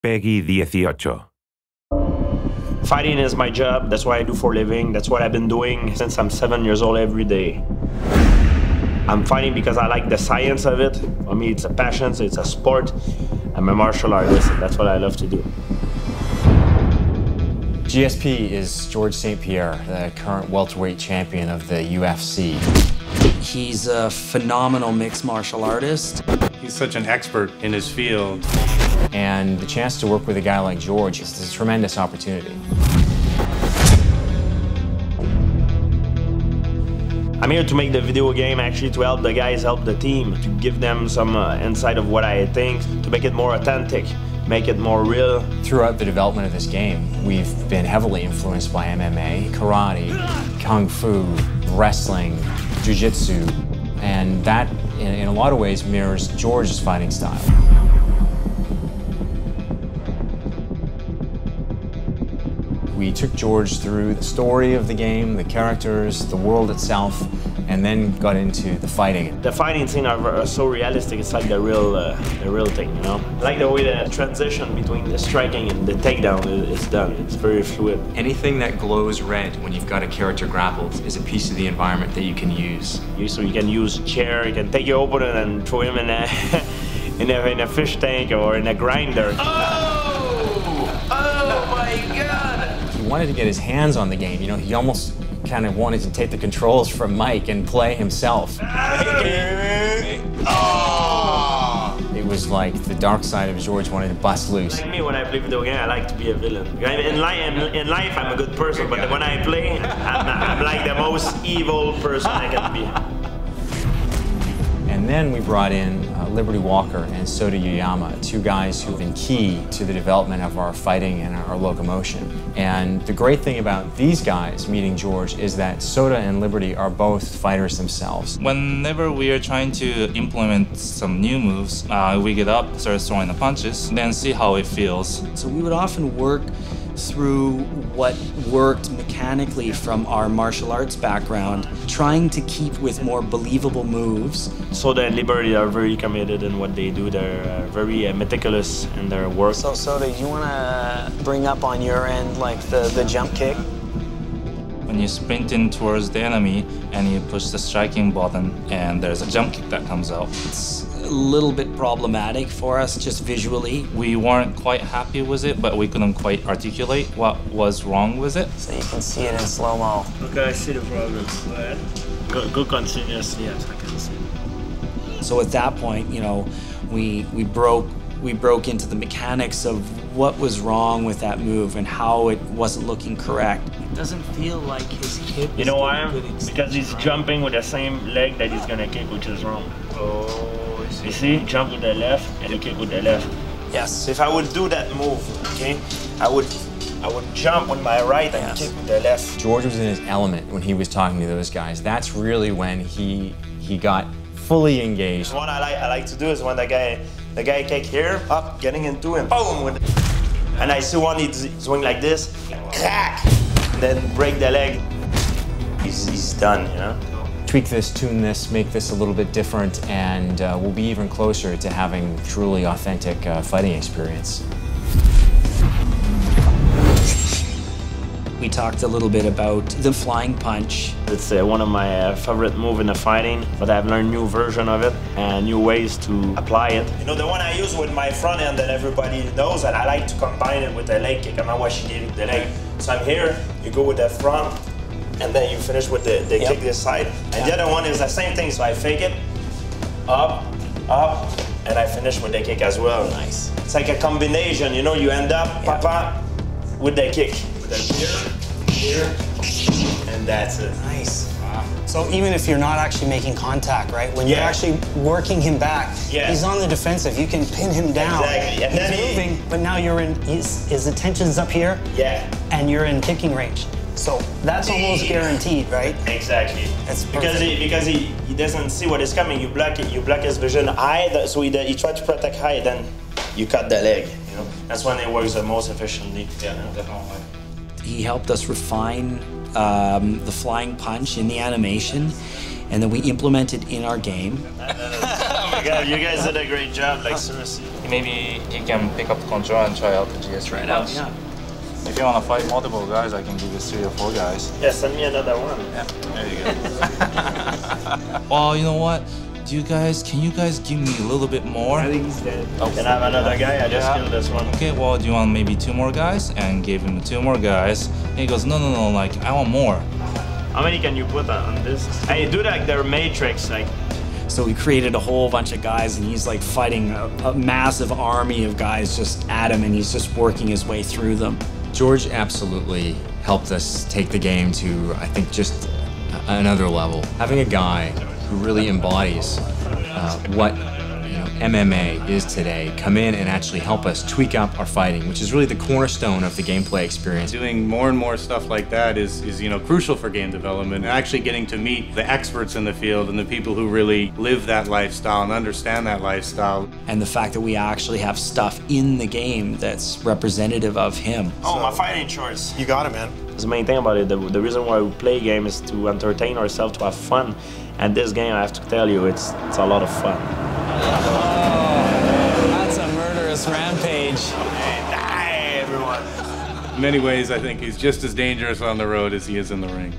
Peggy 18. Fighting is my job. That's what I do for a living. That's what I've been doing since I'm 7 years old every day. I'm fighting because I like the science of it. For me, it's a passion, it's a sport. I'm a martial artist, and that's what I love to do. GSP is George St. Pierre, the current welterweight champion of the UFC. He's a phenomenal mixed martial artist. He's such an expert in his field. And the chance to work with a guy like George is a tremendous opportunity. I'm here to make the video game, actually, to help the guys help the team, to give them some insight of what I think, to make it more authentic, make it more real. Throughout the development of this game, we've been heavily influenced by MMA, karate, kung fu, wrestling, jiu-jitsu, and that, in a lot of ways, mirrors George's fighting style. We took George through the story of the game, the characters, the world itself, and then got into the fighting. The fighting scene are so realistic, it's like the real thing, you know? I like the way the transition between the striking and the takedown is done. It's very fluid. Anything that glows red when you've got a character grappled is a piece of the environment that you can use. So you can use chair, you can take your opponent and throw him in a, in a fish tank or in a grinder. Oh my God! He wanted to get his hands on the game, you know, he almost kind of wanted to take the controls from Mike and play himself. It was like the dark side of George wanted to bust loose. Like me, when I play video game, I like to be a villain. In life, I'm a good person, but when I play, I'm like the most evil person I can be. And then we brought in Liberty Walker and Soda Yoyama, two guys who've been key to the development of our fighting and our locomotion. And the great thing about these guys meeting George is that Soda and Liberty are both fighters themselves. Whenever we are trying to implement some new moves, we get up, start throwing the punches, then see how it feels. So we would often work through what worked mechanically from our martial arts background, trying to keep with more believable moves. Soda and Liberty are very committed in what they do. They're very meticulous in their work. So Soda, you want to bring up on your end like the jump kick? When you sprint in towards the enemy and you push the striking button and there's a jump kick that comes out. It's a little bit problematic for us just visually. We weren't quite happy with it, but we couldn't quite articulate what was wrong with it. So you can see it in slow-mo. Okay, I see the problem. Go continuously, yes, I can see it. So at that point, you know, we broke into the mechanics of what was wrong with that move and how it wasn't looking correct. It doesn't feel like his hip. You know why? Because he's jumping with the same leg that he's gonna kick, which is wrong. Oh, you see? Jump with the left and you kick with the left. Yes. If I would do that move, okay, I would jump with my right and kick with the left. George was in his element when he was talking to those guys. That's really when he got fully engaged. What I like to do is when the guy kick here, up, getting into him, boom, and I see one he's doing like this, crack, and then break the leg. He's done, you know. Tweak this, tune this, make this a little bit different, and we'll be even closer to having truly authentic fighting experience. We talked a little bit about the flying punch. It's one of my favorite moves in the fighting, but I've learned new version of it and new ways to apply it. You know, the one I use with my front end that everybody knows, and I like to combine it with the leg kick. I'm not watching you the leg. So I'm here, you go with the front, and then you finish with the kick this side. And the other one is the same thing, so I fake it, up, and I finish with the kick as well. Nice. It's like a combination, you know, you end up, papa, with the kick. Here, and that's it. Nice. Wow. So even if you're not actually making contact, right? When you're actually working him back, he's on the defensive. You can pin him down. Exactly. And he's then moving, but now you're in. His attention's up here. Yeah. And you're in kicking range. So that's almost guaranteed, right? Exactly. That's because he doesn't see what is coming. You block it. You block his vision high. So he tries to protect high. Then you cut the leg. You know. That's when it works the most efficiently. Yeah, definitely. He helped us refine the flying punch in the animation, and then we implemented in our game. my God, you guys did a great job, like seriously. Maybe he can pick up the controller and try out the GS. Try it out, yeah. If you want to fight multiple guys, I can give you 3 or 4 guys. Yeah, send me another one. Yeah, there you go. Well, you know what? Can you guys give me a little bit more? I think he's dead. Oh, can I have another guy? I just killed this one. Okay, well, do you want maybe 2 more guys? And gave him 2 more guys. And he goes, no, like, I want more. How many can you put on this? And you do like their matrix, like. So we created a whole bunch of guys, and he's like fighting a massive army of guys just at him, and he's just working his way through them. George absolutely helped us take the game to, I think, just another level. Having a guy who really embodies what MMA is today come in and actually help us tweak up our fighting, which is really the cornerstone of the gameplay experience. Doing more and more stuff like that is crucial for game development, and actually getting to meet the experts in the field and the people who really live that lifestyle and understand that lifestyle. And the fact that we actually have stuff in the game that's representative of him. Oh, my fighting shorts. You got it, man. The main thing about it, the reason why we play game is to entertain ourselves, to have fun. And this game, I have to tell you, it's a lot of fun. That's a murderous rampage. Die, everyone. In many ways, I think he's just as dangerous on the road as he is in the ring.